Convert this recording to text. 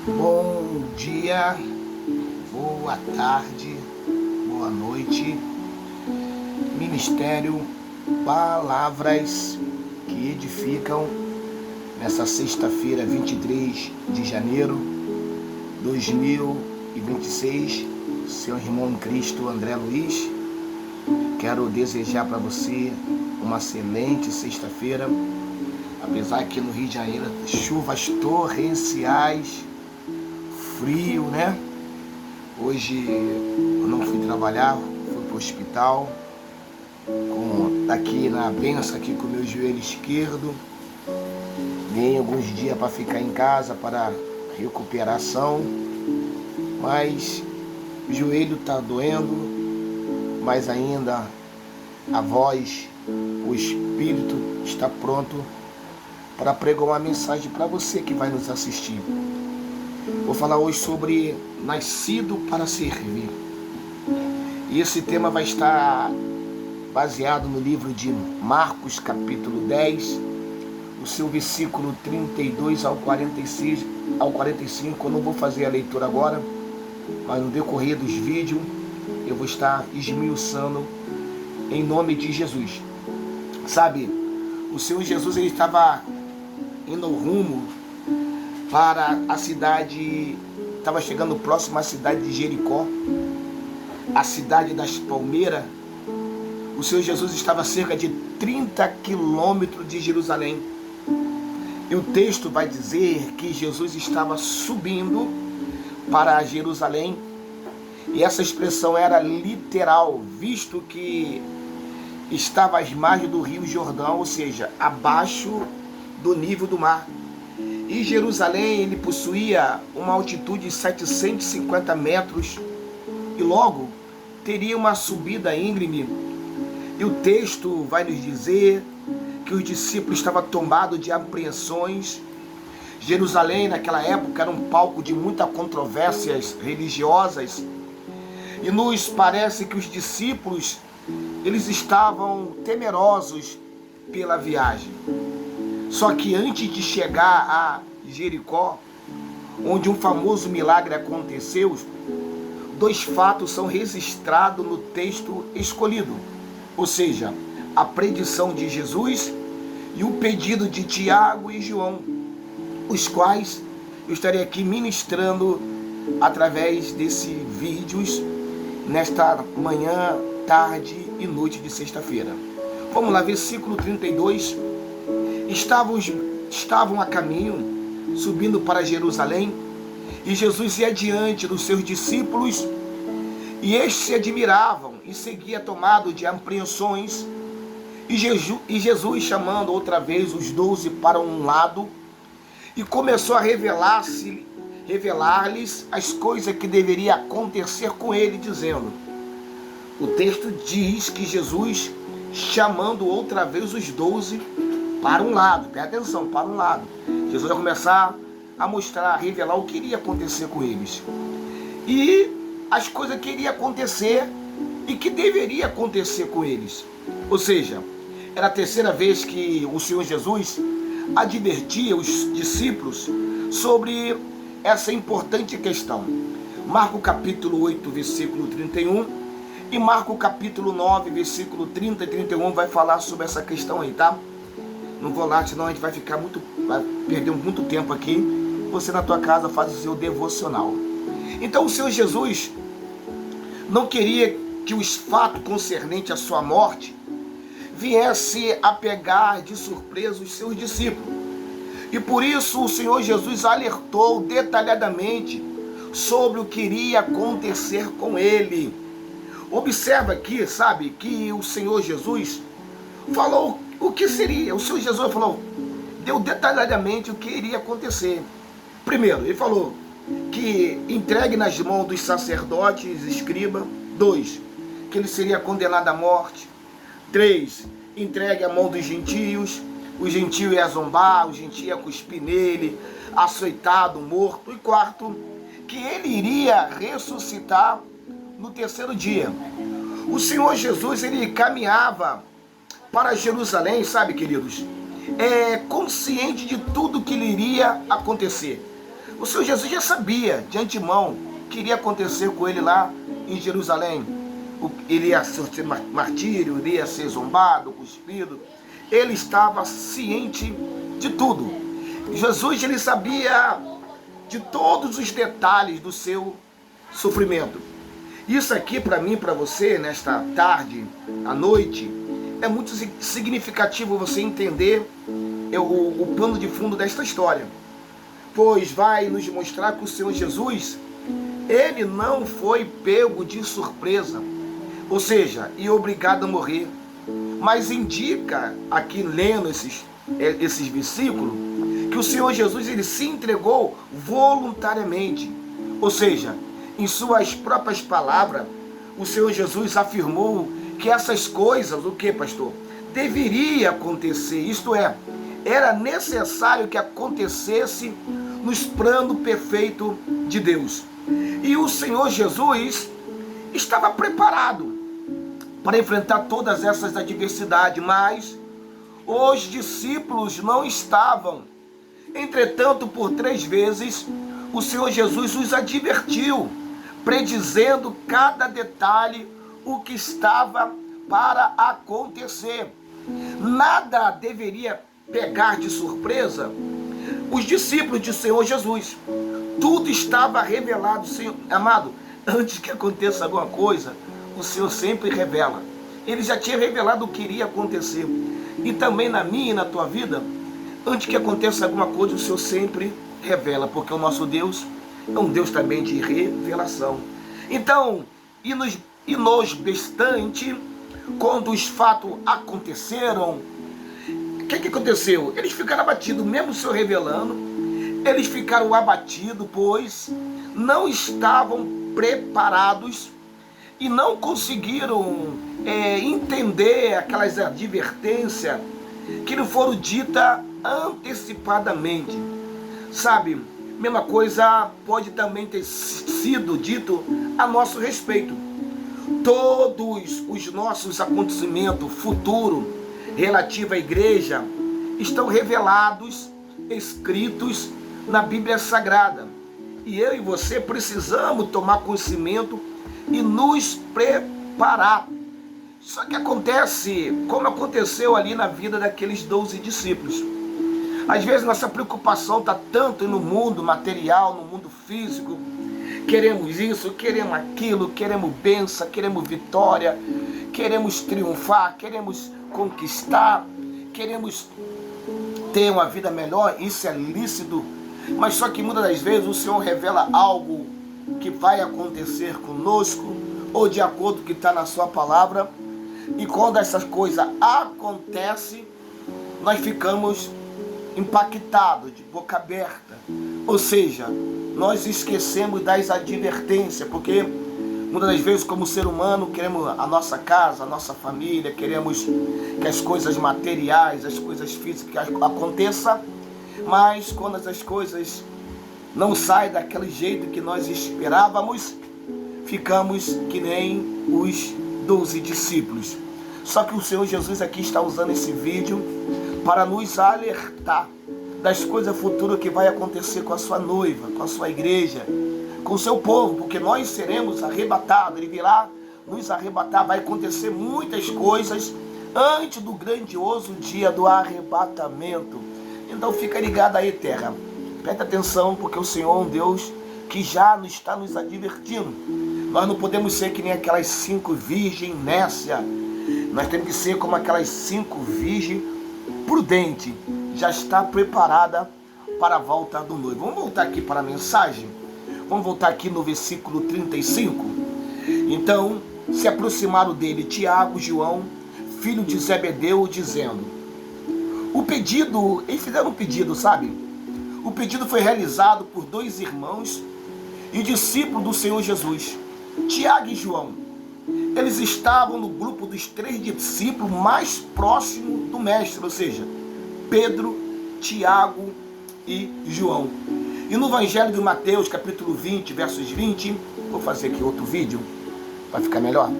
Bom dia, boa tarde, boa noite. Ministério Palavras que Edificam, nessa sexta-feira, 23 de janeiro de 2026. Seu irmão em Cristo, André Luiz. Quero desejar para você uma excelente sexta-feira. Apesar que no Rio de Janeiro, chuvas torrenciais, frio, né? Hoje eu não fui trabalhar, fui pro hospital, aqui na benção, aqui com o meu joelho esquerdo. Ganhei alguns dias para ficar em casa, para recuperação, mas o joelho tá doendo, mas ainda a voz, o espírito está pronto para pregar uma mensagem para você que vai nos assistir. Vou falar hoje sobre nascido para servir. E esse tema vai estar baseado no livro de Marcos, capítulo 10, o seu versículo 32 ao 45. Eu não vou fazer a leitura agora, mas no decorrer dos vídeos eu vou estar esmiuçando em nome de Jesus. Sabe, o Senhor Jesus, ele estava indo rumo para a cidade, estava chegando próximo à cidade de Jericó, a cidade das palmeiras. O Senhor Jesus estava a cerca de 30 quilômetros de Jerusalém. E o texto vai dizer que Jesus estava subindo para Jerusalém. E essa expressão era literal, visto que estava às margens do Rio Jordão, ou seja, abaixo do nível do mar. E Jerusalém, ele possuía uma altitude de 750 metros e logo teria uma subida íngreme. E o texto vai nos dizer que os discípulos estavam tomados de apreensões. Jerusalém naquela época era um palco de muitas controvérsias religiosas, e nos parece que os discípulos, eles estavam temerosos pela viagem. Só que antes de chegar a Jericó, onde um famoso milagre aconteceu, dois fatos são registrados no texto escolhido, ou seja, a predição de Jesus e o pedido de Tiago e João, os quais eu estarei aqui ministrando através desses vídeos nesta manhã, tarde e noite de sexta-feira. Vamos lá, versículo 32. Estavam a caminho, subindo para Jerusalém, e Jesus ia diante dos seus discípulos, e estes se admiravam e seguia tomado de apreensões. E Jesus, chamando outra vez os 12 para um lado, e começou a revelar-lhes as coisas que deveriam acontecer com ele, dizendo, o texto diz que Jesus, chamando outra vez os 12 para um lado, presta atenção, para um lado, Jesus vai começar a mostrar, a revelar o que iria acontecer com eles, e as coisas que iriam acontecer e que deveria acontecer com eles. Ou seja, era a terceira vez que o Senhor Jesus advertia os discípulos sobre essa importante questão. Marcos capítulo 8, versículo 31 e Marcos capítulo 9, versículo 30 e 31 vai falar sobre essa questão aí, tá? Não vou lá, senão a gente vai perder muito tempo aqui. Você na tua casa faz o seu devocional. Então o Senhor Jesus não queria que os fatos concernentes à sua morte viesse a pegar de surpresa os seus discípulos. E por isso o Senhor Jesus alertou detalhadamente sobre o que iria acontecer com ele. Observa aqui, sabe, que o Senhor Jesus falou o que seria. O Senhor Jesus deu detalhadamente o que iria acontecer. Primeiro, ele falou que entregue nas mãos dos sacerdotes, escriba. 2, que ele seria condenado à morte. 3, entregue à mão dos gentios. O gentio ia zombar, o gentio ia cuspir nele, açoitado, morto. E 4, que ele iria ressuscitar no terceiro dia. O Senhor Jesus, ele caminhava para Jerusalém, sabe, queridos, consciente de tudo que lhe iria acontecer. O Senhor Jesus já sabia de antemão que iria acontecer com ele lá em Jerusalém. Ele ia ser martírio, iria ser zombado, cuspido. Ele estava ciente de tudo. Jesus, ele sabia de todos os detalhes do seu sofrimento. Isso aqui, para mim, para você, nesta tarde, à noite, é muito significativo você entender o pano de fundo desta história. Pois vai nos mostrar que o Senhor Jesus, ele não foi pego de surpresa, ou seja, e obrigado a morrer. Mas indica, aqui lendo esses versículos, que o Senhor Jesus, ele se entregou voluntariamente. Ou seja, em suas próprias palavras, o Senhor Jesus afirmou que essas coisas, o que, pastor? Deveria acontecer, isto é, era necessário que acontecesse nos planos perfeitos de Deus. E o Senhor Jesus estava preparado para enfrentar todas essas adversidades, mas os discípulos não estavam. Entretanto, por 3 vezes, o Senhor Jesus os advertiu, predizendo cada detalhe o que estava para acontecer. Nada deveria pegar de surpresa os discípulos do Senhor Jesus. Tudo estava revelado, Senhor amado. Antes que aconteça alguma coisa, o Senhor sempre revela. Ele já tinha revelado o que iria acontecer. E também na minha e na tua vida, antes que aconteça alguma coisa, o Senhor sempre revela, porque o nosso Deus é um Deus também de revelação. Então, e nos bastante, quando os fatos aconteceram, o que aconteceu? Eles ficaram abatidos, mesmo o Senhor revelando, eles ficaram abatidos, pois não estavam preparados e não conseguiram entender aquelas advertências que não foram ditas antecipadamente. Sabe, mesma coisa pode também ter sido dito a nosso respeito. Todos os nossos acontecimentos futuros relativos à igreja estão revelados, escritos na Bíblia Sagrada. E eu e você precisamos tomar conhecimento e nos preparar. Só que acontece como aconteceu ali na vida daqueles 12 discípulos. Às vezes nossa preocupação está tanto no mundo material, no mundo físico. Queremos isso, queremos aquilo, queremos bênção, queremos vitória, queremos triunfar, queremos conquistar, queremos ter uma vida melhor. Isso é lícito, mas só que muitas das vezes o Senhor revela algo que vai acontecer conosco, ou de acordo com o que está na sua palavra. E quando essas coisas acontecem, nós ficamos impactados, de boca aberta. Ou seja, nós esquecemos das advertências, porque muitas das vezes, como ser humano, queremos a nossa casa, a nossa família, queremos que as coisas materiais, as coisas físicas aconteçam, mas quando essas coisas não saem daquele jeito que nós esperávamos, ficamos que nem os 12 discípulos. Só que o Senhor Jesus aqui está usando esse vídeo para nos alertar das coisas futuras que vai acontecer com a sua noiva, com a sua igreja, com o seu povo, porque nós seremos arrebatados. Ele virá nos arrebatar, vai acontecer muitas coisas antes do grandioso dia do arrebatamento. Então fica ligado aí, terra. Presta atenção, porque o Senhor é um Deus que já está nos advertindo. Nós não podemos ser que nem aquelas 5 virgens nécias. Nós temos que ser como aquelas 5 virgens prudentes. Já está preparada para a volta do noivo. Vamos voltar aqui para a mensagem. Vamos voltar aqui no versículo 35. Então, se aproximaram dele Tiago, João, filho de Zebedeu, dizendo... eles fizeram um pedido, sabe? O pedido foi realizado por 2 irmãos e discípulos do Senhor Jesus, Tiago e João. Eles estavam no grupo dos 3 discípulos mais próximos do mestre, ou seja, Pedro, Tiago e João. E no Evangelho de Mateus, capítulo 20, versos 20, vou fazer aqui outro vídeo, para ficar melhor.